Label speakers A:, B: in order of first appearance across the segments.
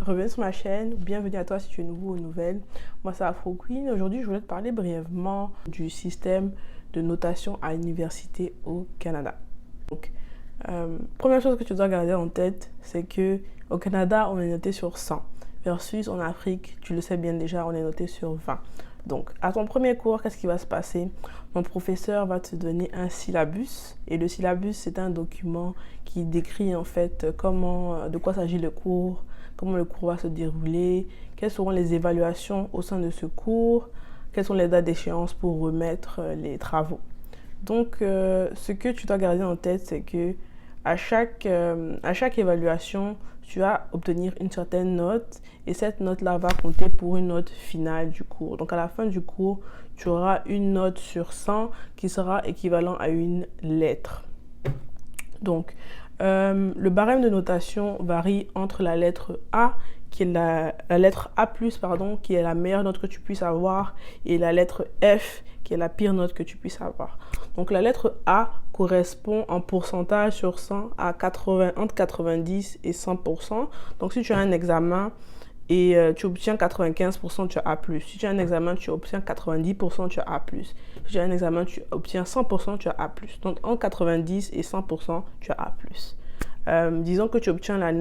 A: Reviens sur ma chaîne, bienvenue à toi si tu es nouveau ou nouvelle. Moi c'est Afro Queen. Aujourd'hui je voulais te parler brièvement du système de notation à l'université au Canada. Donc, première chose que tu dois garder en tête, c'est que au Canada on est noté sur 100 versus en Afrique, tu le sais bien déjà, on est noté sur 20. Donc à ton premier cours, qu'est-ce qui va se passer? Mon professeur va te donner un syllabus et le syllabus c'est un document qui décrit en fait de quoi s'agit le cours, comment le cours va se dérouler, quelles seront les évaluations au sein de ce cours, quelles sont les dates d'échéance pour remettre les travaux. Donc, ce que tu dois garder en tête, c'est que à chaque évaluation, tu vas obtenir une certaine note et cette note-là va compter pour une note finale du cours. Donc, à la fin du cours, tu auras une note sur 100 qui sera équivalent à une lettre. Donc, le barème de notation varie entre la lettre A, qui est la lettre A+, pardon, qui est la meilleure note que tu puisses avoir, et la lettre F, qui est la pire note que tu puisses avoir. Donc, la lettre A correspond en pourcentage sur 100 à entre 90 et 100%. Donc, si tu as un examen et tu obtiens 95%, tu as A+. Si tu as un examen, tu obtiens 90%, tu as A+. Si tu as un examen, tu obtiens 100%, tu as A+. Donc, entre 90 et 100%, tu as A+. Disons que tu obtiens la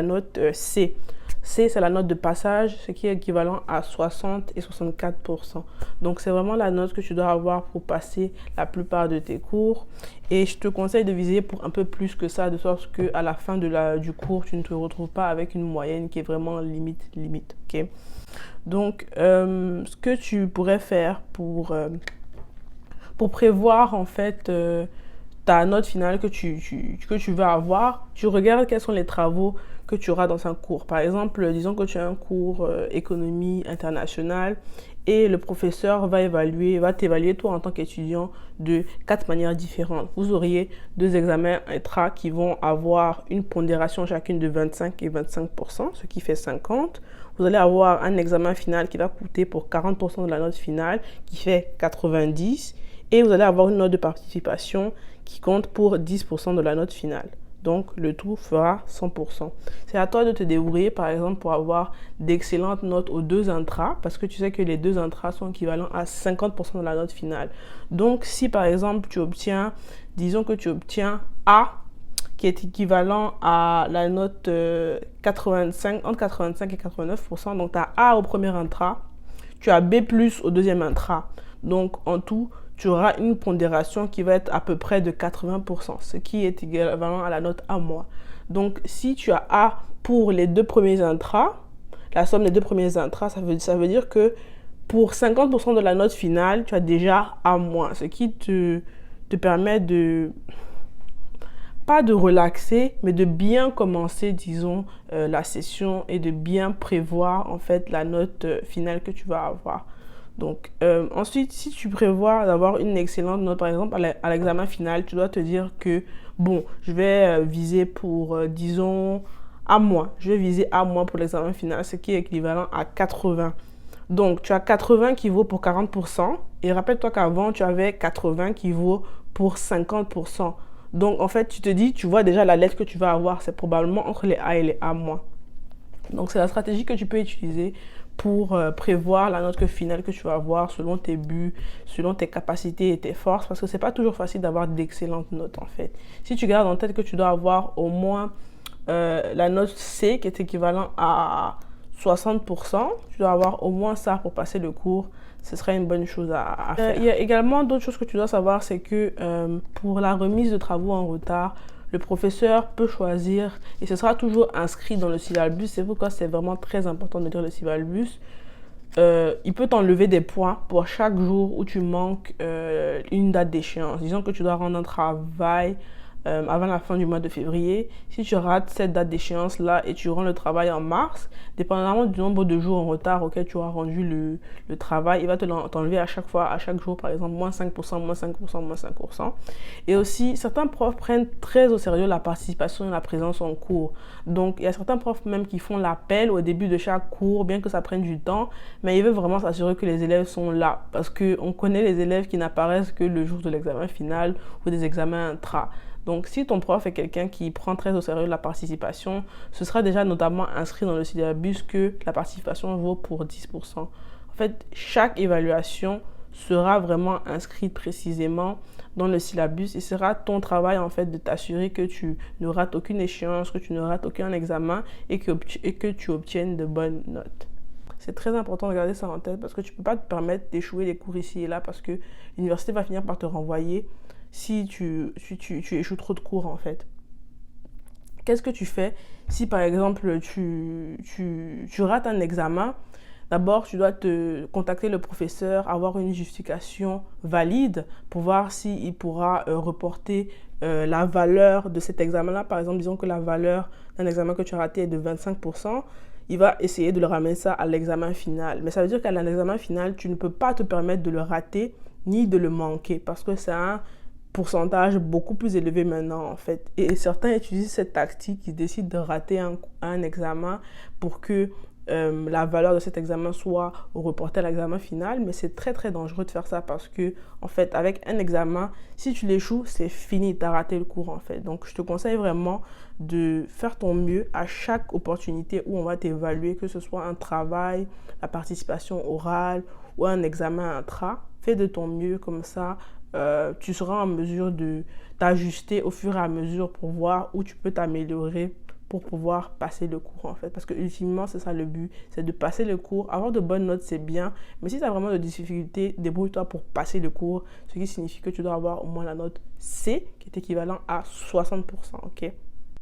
A: note C. C, c'est la note de passage, ce qui est équivalent à 60 et 64%. Donc, c'est vraiment la note que tu dois avoir pour passer la plupart de tes cours. Et je te conseille de viser pour un peu plus que ça, de sorte qu'à la fin du cours, tu ne te retrouves pas avec une moyenne qui est vraiment limite. Okay? Donc, ce que tu pourrais faire pour prévoir, en fait, ta note finale que tu vas avoir, tu regardes quels sont les travaux que tu auras dans un cours. Par exemple, disons que tu as un cours économie internationale et le professeur va t'évaluer toi en tant qu'étudiant de 4 manières différentes. Vous auriez 2 examens intra qui vont avoir une pondération chacune de 25 et 25%, ce qui fait 50. Vous allez avoir un examen final qui va coûter pour 40% de la note finale, qui fait 90. Et vous allez avoir une note de participation qui compte pour 10% de la note finale. Donc, le tout fera 100%. C'est à toi de te débrouiller, par exemple, pour avoir d'excellentes notes aux 2 intras, parce que tu sais que les 2 intras sont équivalents à 50% de la note finale. Donc, si, par exemple, disons que tu obtiens A, qui est équivalent à la note entre 85 et 89%, donc tu as A au premier intra, tu as B+, au deuxième intra. Donc, en tout, tu auras une pondération qui va être à peu près de 80%, ce qui est équivalent à la note A-. Donc, si tu as A pour les 2 premiers intras, la somme des 2 premiers intras, ça veut dire que pour 50% de la note finale, tu as déjà A-, ce qui te permet pas de relaxer, mais de bien commencer, disons, la session et de bien prévoir, en fait, la note finale que tu vas avoir. Donc, ensuite, si tu prévois d'avoir une excellente note, par exemple, à l'examen final, tu dois te dire que, bon, je vais viser pour, disons, A-. Je vais viser A- pour l'examen final, ce qui est équivalent à 80. Donc, tu as 80 qui vaut pour 40%. Et rappelle-toi qu'avant, tu avais 80 qui vaut pour 50%. Donc, en fait, tu te dis, tu vois déjà la lettre que tu vas avoir, c'est probablement entre les A et les A-. Donc, c'est la stratégie que tu peux utiliser pour prévoir la note finale que tu vas avoir selon tes buts, selon tes capacités et tes forces, parce que c'est pas toujours facile d'avoir d'excellentes notes, en fait. Si tu gardes en tête que tu dois avoir au moins la note C, qui est équivalent à 60%, tu dois avoir au moins ça pour passer le cours. Ce serait une bonne chose à faire. Il y a également d'autres choses que tu dois savoir, c'est que pour la remise de travaux en retard, le professeur peut choisir, et ce sera toujours inscrit dans le syllabus, c'est pourquoi c'est vraiment très important de lire le syllabus. Il peut t'enlever des points pour chaque jour où tu manques une date d'échéance. Disons que tu dois rendre un travail avant la fin du mois de février. Si tu rates cette date d'échéance là et tu rends le travail en mars, dépendamment du nombre de jours en retard auquel tu auras rendu le travail, il va t'enlever à chaque fois, à chaque jour, par exemple, moins 5%, moins 5%, moins 5%. Et aussi, certains profs prennent très au sérieux la participation et la présence en cours. Donc, il y a certains profs même qui font l'appel au début de chaque cours, bien que ça prenne du temps, mais ils veulent vraiment s'assurer que les élèves sont là, parce qu'on connaît les élèves qui n'apparaissent que le jour de l'examen final ou des examens intra. Donc, si ton prof est quelqu'un qui prend très au sérieux la participation, ce sera déjà notamment inscrit dans le syllabus que la participation vaut pour 10%. En fait, chaque évaluation sera vraiment inscrite précisément dans le syllabus et sera ton travail en fait de t'assurer que tu ne rates aucune échéance, que tu ne rates aucun examen et que tu obtiennes de bonnes notes. C'est très important de garder ça en tête parce que tu ne peux pas te permettre d'échouer les cours ici et là parce que l'université va finir par te renvoyer si tu échoues trop de cours en fait. Qu'est-ce que tu fais si par exemple tu rates un examen? D'abord, tu dois te contacter le professeur, avoir une justification valide pour voir s'il pourra reporter la valeur de cet examen-là. Par exemple, disons que la valeur d'un examen que tu as raté est de 25%. Il va essayer de le ramener ça à l'examen final. Mais ça veut dire qu'à l'examen final, tu ne peux pas te permettre de le rater ni de le manquer parce que c'est un pourcentage beaucoup plus élevé maintenant en fait. Et certains utilisent cette tactique, ils décident de rater un examen pour que la valeur de cet examen soit reportée à l'examen final, mais c'est très très dangereux de faire ça parce que en fait avec un examen, si tu l'échoues, c'est fini, tu as raté le cours en fait. Donc je te conseille vraiment de faire ton mieux à chaque opportunité où on va t'évaluer, que ce soit un travail, la participation orale ou un examen intra. Fais de ton mieux comme ça, tu seras en mesure de t'ajuster au fur et à mesure pour voir où tu peux t'améliorer pour pouvoir passer le cours en fait. Parce que ultimement, c'est ça le but, c'est de passer le cours. Avoir de bonnes notes, c'est bien, mais si tu as vraiment de difficultés, débrouille-toi pour passer le cours, ce qui signifie que tu dois avoir au moins la note C, qui est équivalent à 60%, ok?